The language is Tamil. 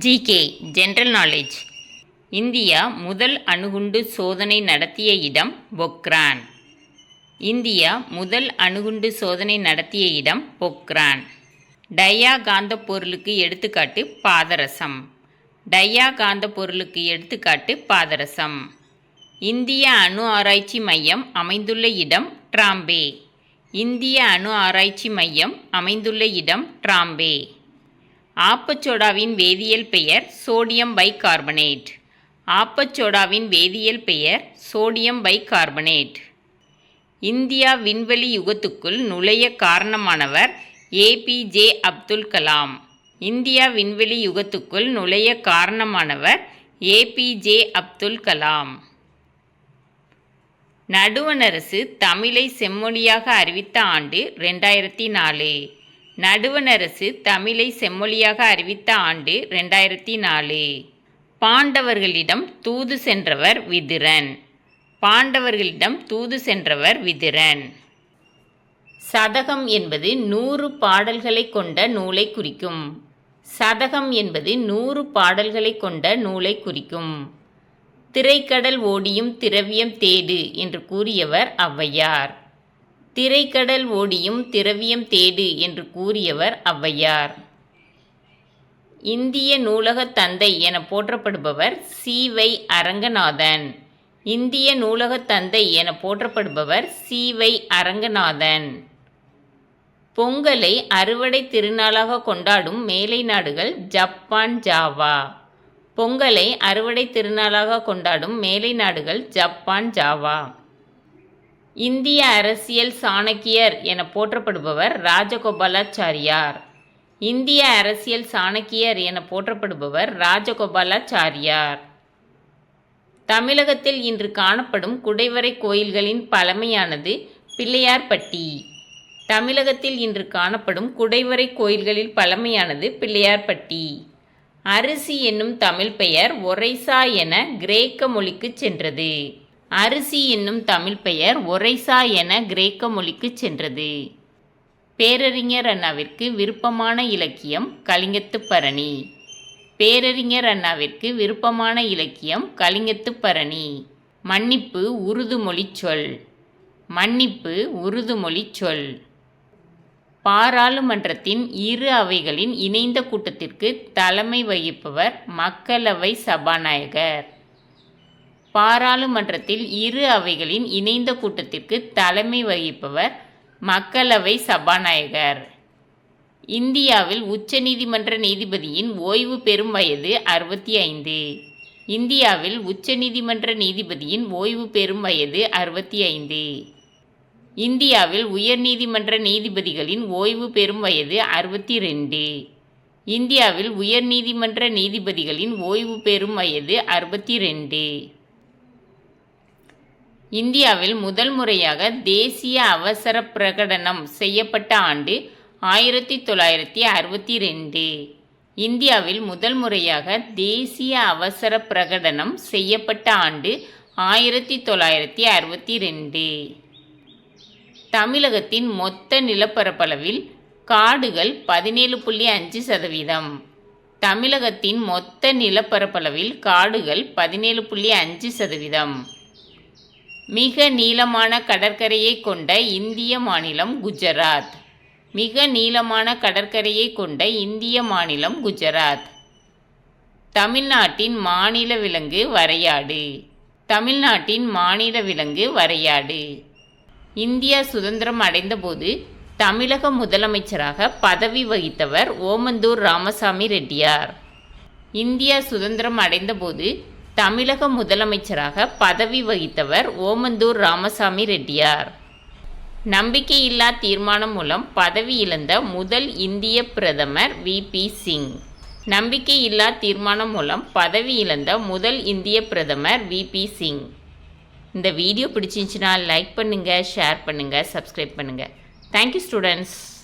GK general knowledge. இந்தியா முதல் அணுகுண்டு சோதனை நடத்திய இடம் பொக்ரான். இந்தியா முதல் அணுகுண்டு சோதனை நடத்திய இடம் பொக்ரான். டையா காந்த பொருளுக்கு எடுத்துக்காட்டு பாதரசம். டையா காந்த பொருளுக்கு எடுத்துக்காட்டு பாதரசம். இந்திய அணு ஆராய்ச்சி மையம் அமைந்துள்ள இடம் டிராம்பே. இந்திய அணு ஆராய்ச்சி மையம் அமைந்துள்ள இடம் டிராம்பே. ஆப்பச்சோடாவின் வேதியியல் பெயர் சோடியம் பைகார்பனேட். ஆப்பச்சோடாவின் வேதியியல் பெயர் சோடியம் பைகார்பனேட். இந்தியா விண்வெளி யுகத்துக்குள் நுழைய காரணமானவர் ஏபிஜே அப்துல் கலாம். இந்தியா விண்வெளி யுகத்துக்குள் நுழைய காரணமானவர் ஏபிஜே அப்துல் கலாம். நடுவண் அரசு தமிழை செம்மொழியாக அறிவித்த ஆண்டு 2004. நடுவண் அரசு தமிழை செம்மொழியாக அறிவித்த ஆண்டு 2004. பாண்டவர்களிடம் தூது சென்றவர் விதுரன். பாண்டவர்களிடம் தூது சென்றவர் விதுரன். சதகம் என்பது 100 பாடல்களை கொண்ட நூலை குறிக்கும். சதகம் என்பது 100 பாடல்களை கொண்ட நூலை குறிக்கும். திரைக்கடல் ஓடியும் திரவியம் தேடு என்று கூறியவர் ஔவையார். திரைக்கடல் ஓடியும் திரவியம் தேடு என்று கூறியவர் ஔவையார். இந்திய நூலகத் தந்தை என போற்றப்படுபவர் சி.வை. அரங்கநாதன். இந்திய நூலகத் தந்தை என போற்றப்படுபவர் சி.வை. அரங்கநாதன். பொங்கலை அறுவடை திருநாளாக கொண்டாடும் மேலை நாடுகள் ஜப்பான், ஜாவா. பொங்கலை அறுவடை திருநாளாக கொண்டாடும் மேலை நாடுகள் ஜப்பான், ஜாவா. இந்திய அரசியல் சாணக்கியர் என போற்றப்படுபவர் ராஜகோபாலாச்சாரியார். இந்திய அரசியல் சாணக்கியர் என போற்றப்படுபவர் ராஜகோபாலாச்சாரியார். தமிழகத்தில் இன்று காணப்படும் குடைவரை கோயில்களின் பழமையானது பிள்ளையார்பட்டி. தமிழகத்தில் இன்று காணப்படும் குடைவரை கோயில்களில் பழமையானது பிள்ளையார்பட்டி. அரிசி என்னும் தமிழ் பெயர் ஒரைசா என கிரேக்க மொழிக்கு சென்றது. அரிசி என்னும் தமிழ் பெயர் ஒரைசா என கிரேக்க மொழிக்கு சென்றது. பேரறிஞர் அண்ணாவிற்கு விருப்பமான இலக்கியம் கலிங்கத்துப் பரணி. பேரறிஞர் அண்ணாவிற்கு விருப்பமான இலக்கியம் கலிங்கத்துப் பரணி. மன்னிப்பு உருது மொழிச் சொல். மன்னிப்பு உருது மொழிச் சொல். பாராளுமன்றத்தின் இரு அவைகளின் இணைந்த கூட்டத்திற்கு தலைமை வகிப்பவர் மக்களவை சபாநாயகர். பாராளுமன்றத்தில் இரு அவைகளின் இணைந்த கூட்டத்திற்கு தலைமை வகிப்பவர் மக்களவை சபாநாயகர். இந்தியாவில் உச்சநீதிமன்ற நீதிபதியின் ஓய்வு பெறும் வயது 65. இந்தியாவில் உச்சநீதிமன்ற நீதிபதியின் ஓய்வு பெறும் வயது 65. இந்தியாவில் உயர்நீதிமன்ற நீதிபதிகளின் ஓய்வு பெறும் வயது 62. இந்தியாவில் உயர்நீதிமன்ற நீதிபதிகளின் ஓய்வு பெறும் வயது 62. இந்தியாவில் முதல் முறையாக தேசிய அவசர பிரகடனம் செய்யப்பட்ட ஆண்டு 1962. இந்தியாவில் முதல் முறையாக தேசிய அவசர பிரகடனம் செய்யப்பட்ட ஆண்டு 1962. தமிழகத்தின் மொத்த நிலப்பரப்பளவில் காடுகள் 17.5%. தமிழகத்தின் மொத்த நிலப்பரப்பளவில் காடுகள் 17.5%. மிக நீளமான கடற்கரையை கொண்ட இந்திய மாநிலம் குஜராத். மிக நீளமான கடற்கரையை கொண்ட இந்திய மாநிலம் குஜராத். தமிழ்நாட்டின் மாநில விலங்கு வரையாடு. தமிழ்நாட்டின் மாநில விலங்கு வரையாடு. இந்தியா சுதந்திரம் அடைந்தபோது தமிழக முதலமைச்சராக பதவி வகித்தவர் ஓமந்தூர் ராமசாமி ரெட்டியார். இந்தியா சுதந்திரம் அடைந்தபோது தமிழக முதலமைச்சராக பதவி வகித்தவர் ஓமந்தூர் ராமசாமி ரெட்டியார். நம்பிக்கையில்லா தீர்மானம் மூலம் பதவி இழந்த முதல் இந்திய பிரதமர் வி.பி. சிங். நம்பிக்கையில்லா தீர்மானம் மூலம் பதவி இழந்த முதல் இந்திய பிரதமர் வி.பி. சிங். இந்த வீடியோ பிடிச்சிருந்துச்சுன்னா லைக் பண்ணுங்கள், ஷேர் பண்ணுங்கள், சப்ஸ்கிரைப் பண்ணுங்கள். Thank you students.